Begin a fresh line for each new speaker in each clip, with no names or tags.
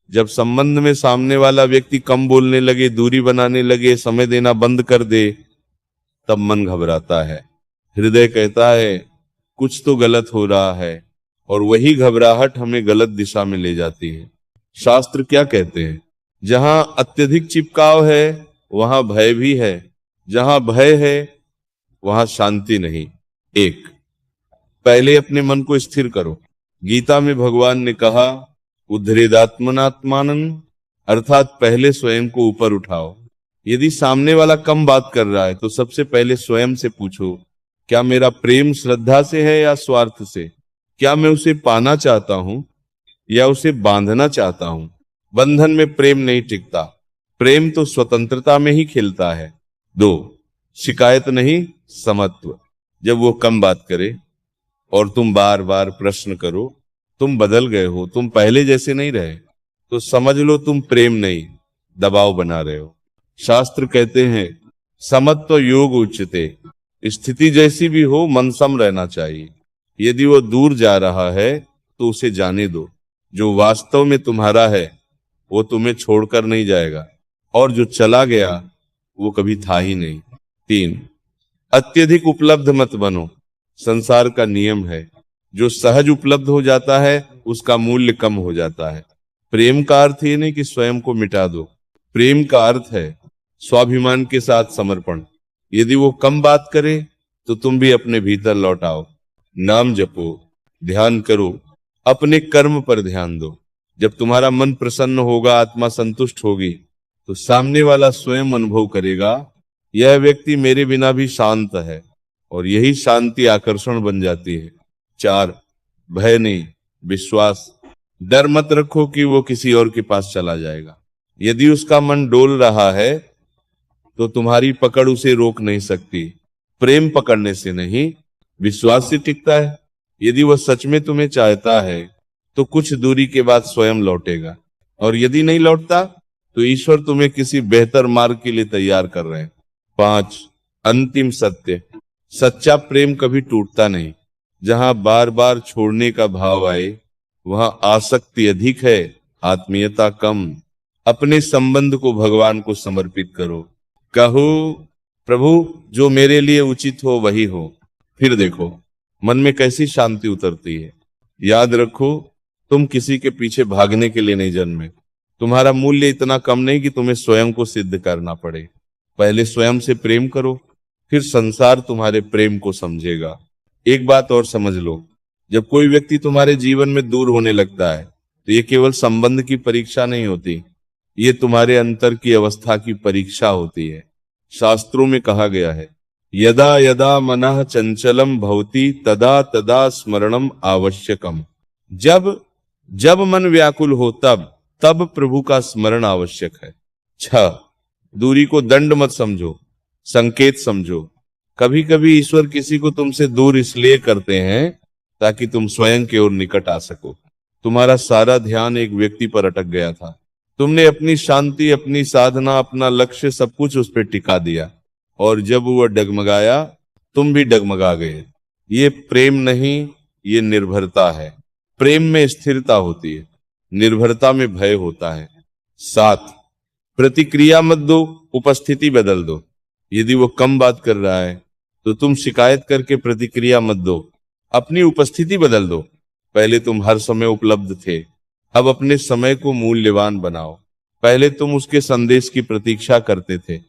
जब संबंध में सामने वाला व्यक्ति कम बोलने लगे, दूरी बनाने लगे, समय देना बंद कर दे, तब मन घबराता है। हृदय कहता है कुछ तो गलत हो रहा है, और वही घबराहट हमें गलत दिशा में ले जाती है। शास्त्र क्या कहते हैं? जहां अत्यधिक चिपकाव है वहां भय भी है, जहां भय है वहां शांति नहीं। एक, पहले अपने मन को स्थिर करो। गीता में भगवान ने कहा उद्धरेदात्मनात्मानं, अर्थात पहले स्वयं को ऊपर उठाओ। यदि सामने वाला कम बात कर रहा है तो सबसे पहले स्वयं से पूछो, क्या मेरा प्रेम श्रद्धा से है या स्वार्थ से? क्या मैं उसे पाना चाहता हूं या उसे बांधना चाहता हूं? बंधन में प्रेम नहीं टिकता, प्रेम तो स्वतंत्रता में ही खिलता है। दो, शिकायत नहीं, समत्व। जब वो कम बात करे और तुम बार बार प्रश्न करो, तुम बदल गए हो, तुम पहले जैसे नहीं रहे, तो समझ लो तुम प्रेम नहीं, दबाव बना रहे हो। शास्त्र कहते हैं समत्व योग उच्यते, स्थिति जैसी भी हो मन सम रहना चाहिए। यदि वो दूर जा रहा है तो उसे जाने दो। जो वास्तव में तुम्हारा है वो तुम्हें छोड़कर नहीं जाएगा, और जो चला गया वो कभी था ही नहीं। तीन, अत्यधिक उपलब्ध मत बनो। संसार का नियम है, जो सहज उपलब्ध हो जाता है उसका मूल्य कम हो जाता है। प्रेम का अर्थ ये नहीं कि स्वयं को मिटा दो, प्रेम का अर्थ है स्वाभिमान के साथ समर्पण। यदि वो कम बात करे तो तुम भी अपने भीतर लौट आओ। नाम जपो, ध्यान करो, अपने कर्म पर ध्यान दो। जब तुम्हारा मन प्रसन्न होगा, आत्मा संतुष्ट होगी, तो सामने वाला स्वयं अनुभव करेगा यह व्यक्ति मेरे बिना भी शांत है, और यही शांति आकर्षण बन जाती है। चार, भय नहीं, विश्वास। डर मत रखो कि वो किसी और के पास चला जाएगा। यदि उसका मन डोल रहा है तो तुम्हारी पकड़ उसे रोक नहीं सकती। प्रेम पकड़ने से नहीं, विश्वास से टिकता है। यदि वह सच में तुम्हें चाहता है तो कुछ दूरी के बाद स्वयं लौटेगा, और यदि नहीं लौटता तो ईश्वर तुम्हें किसी बेहतर मार्ग के लिए तैयार कर रहे हैं। पांच, अंतिम सत्य। सच्चा प्रेम कभी टूटता नहीं। जहां बार बार छोड़ने का भाव आए वहां आसक्ति अधिक है, आत्मीयता कम। अपने संबंध को भगवान को समर्पित करो। कहो प्रभु जो मेरे लिए उचित हो वही हो। फिर देखो मन में कैसी शांति उतरती है। याद रखो तुम किसी के पीछे भागने के लिए नहीं जन्मे। तुम्हारा मूल्य इतना कम नहीं कि तुम्हें स्वयं को सिद्ध करना पड़े। पहले स्वयं से प्रेम करो, फिर संसार तुम्हारे प्रेम को समझेगा। एक बात और समझ लो, जब कोई व्यक्ति तुम्हारे जीवन में दूर होने लगता है तो ये केवल संबंध की परीक्षा नहीं होती, ये तुम्हारे अंतर की अवस्था की परीक्षा होती है। शास्त्रों में कहा गया है यदा यदा मनः चंचलम भवति तदा तदा स्मरणम आवश्यकम। जब जब मन व्याकुल हो तब प्रभु का स्मरण आवश्यक है। 6, दूरी को दंड मत समझो, संकेत समझो। कभी कभी ईश्वर किसी को तुमसे दूर इसलिए करते हैं ताकि तुम स्वयं की ओर निकट आ सको। तुम्हारा सारा ध्यान एक व्यक्ति पर अटक गया था, तुमने अपनी शांति, अपनी साधना, अपना लक्ष्य सब कुछ उस पर टिका दिया, और जब वह डगमगाया तुम भी डगमगा गए। ये प्रेम नहीं, ये निर्भरता है। प्रेम में स्थिरता होती है, निर्भरता में भय होता है। 7, प्रतिक्रिया मत दो, उपस्थिति बदल दो। यदि वो कम बात कर रहा है तो तुम शिकायत करके प्रतिक्रिया मत दो, अपनी उपस्थिति बदल दो। पहले तुम हर समय उपलब्ध थे, अब अपने समय को मूल्यवान बनाओ। पहले तुम उसके संदेश की प्रतीक्षा करते थे,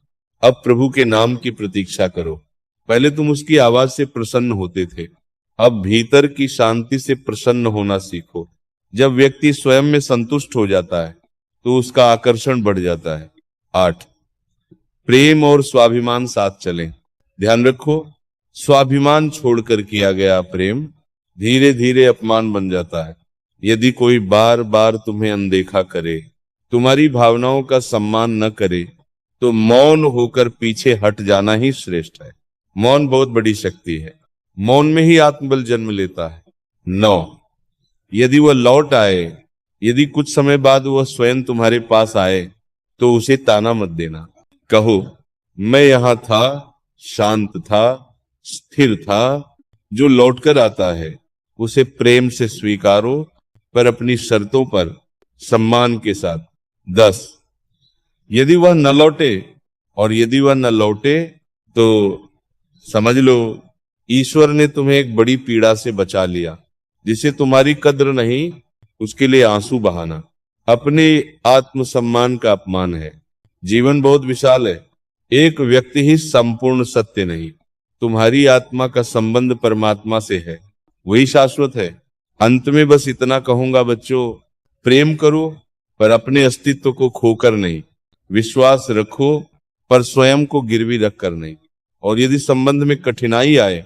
अब प्रभु के नाम की प्रतीक्षा करो। पहले तुम उसकी आवाज से प्रसन्न होते थे, अब भीतर की शांति से प्रसन्न होना सीखो। जब व्यक्ति स्वयं में संतुष्ट हो जाता है तो उसका आकर्षण बढ़ जाता है। 8, प्रेम और स्वाभिमान साथ चलें। ध्यान रखो, स्वाभिमान छोड़कर किया गया प्रेम धीरे धीरे अपमान बन जाता है। यदि कोई बार बार तुम्हें अनदेखा करे, तुम्हारी भावनाओं का सम्मान न करे, तो मौन होकर पीछे हट जाना ही श्रेष्ठ है। मौन बहुत बड़ी शक्ति है, मौन में ही आत्मबल जन्म लेता है। 9, यदि वह लौट आए, यदि कुछ समय बाद वह स्वयं तुम्हारे पास आए तो उसे ताना मत देना। कहो मैं यहां था, शांत था, स्थिर था। जो लौटकर आता है उसे प्रेम से स्वीकारो, पर अपनी शर्तों पर। सम्मान के साथ। 10, यदि वह न लौटे, और यदि वह न लौटे तो समझ लो ईश्वर ने तुम्हें एक बड़ी पीड़ा से बचा लिया। जिसे तुम्हारी कद्र नहीं, उसके लिए आंसू बहाना अपने आत्मसम्मान का अपमान है। जीवन बहुत विशाल है, एक व्यक्ति ही संपूर्ण सत्य नहीं। तुम्हारी आत्मा का संबंध परमात्मा से है, वही शाश्वत है। अंत में बस इतना कहूंगा बच्चों, प्रेम करो पर अपने अस्तित्व को खोकर नहीं, विश्वास रखो पर स्वयं को गिरवी रखकर नहीं। और यदि संबंध में कठिनाई आए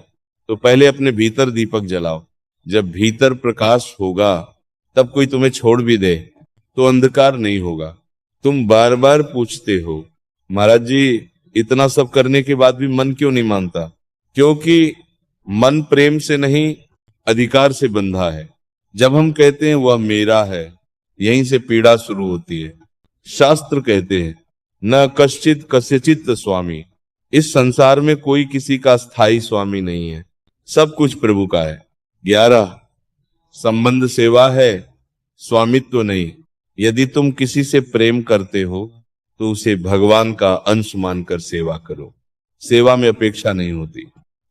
तो पहले अपने भीतर दीपक जलाओ। जब भीतर प्रकाश होगा तब कोई तुम्हें छोड़ भी दे तो अंधकार नहीं होगा। तुम बार बार पूछते हो महाराज जी इतना सब करने के बाद भी मन क्यों नहीं मानता? क्योंकि मन प्रेम से नहीं, अधिकार से बंधा है। जब हम कहते हैं वह मेरा है, यहीं से पीड़ा शुरू होती है। शास्त्र कहते हैं न कश्चित कस्यचित स्वामी, इस संसार में कोई किसी का स्थायी स्वामी नहीं है, सब कुछ प्रभु का है। 11, संबंध सेवा है, स्वामित्व नहीं। यदि तुम किसी से प्रेम करते हो तो उसे भगवान का अंश मानकर सेवा करो। सेवा में अपेक्षा नहीं होती,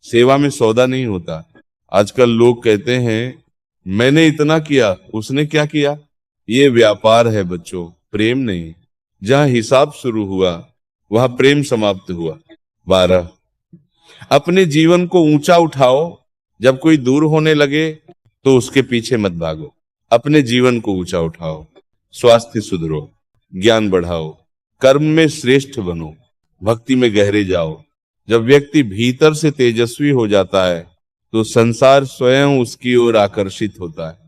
सेवा में सौदा नहीं होता। आजकल लोग कहते हैं मैंने इतना किया, उसने क्या किया? ये व्यापार है बच्चों, प्रेम नहीं। जहां हिसाब शुरू हुआ वहां प्रेम समाप्त हुआ। 12, अपने जीवन को ऊंचा उठाओ, जब कोई दूर होने लगे तो उसके पीछे मत भागो। अपने जीवन को ऊंचा उठाओ, स्वास्थ्य सुधरो, ज्ञान बढ़ाओ, कर्म में श्रेष्ठ बनो, भक्ति में गहरे जाओ। जब व्यक्ति भीतर से तेजस्वी हो जाता है तो संसार स्वयं उसकी ओर आकर्षित होता है।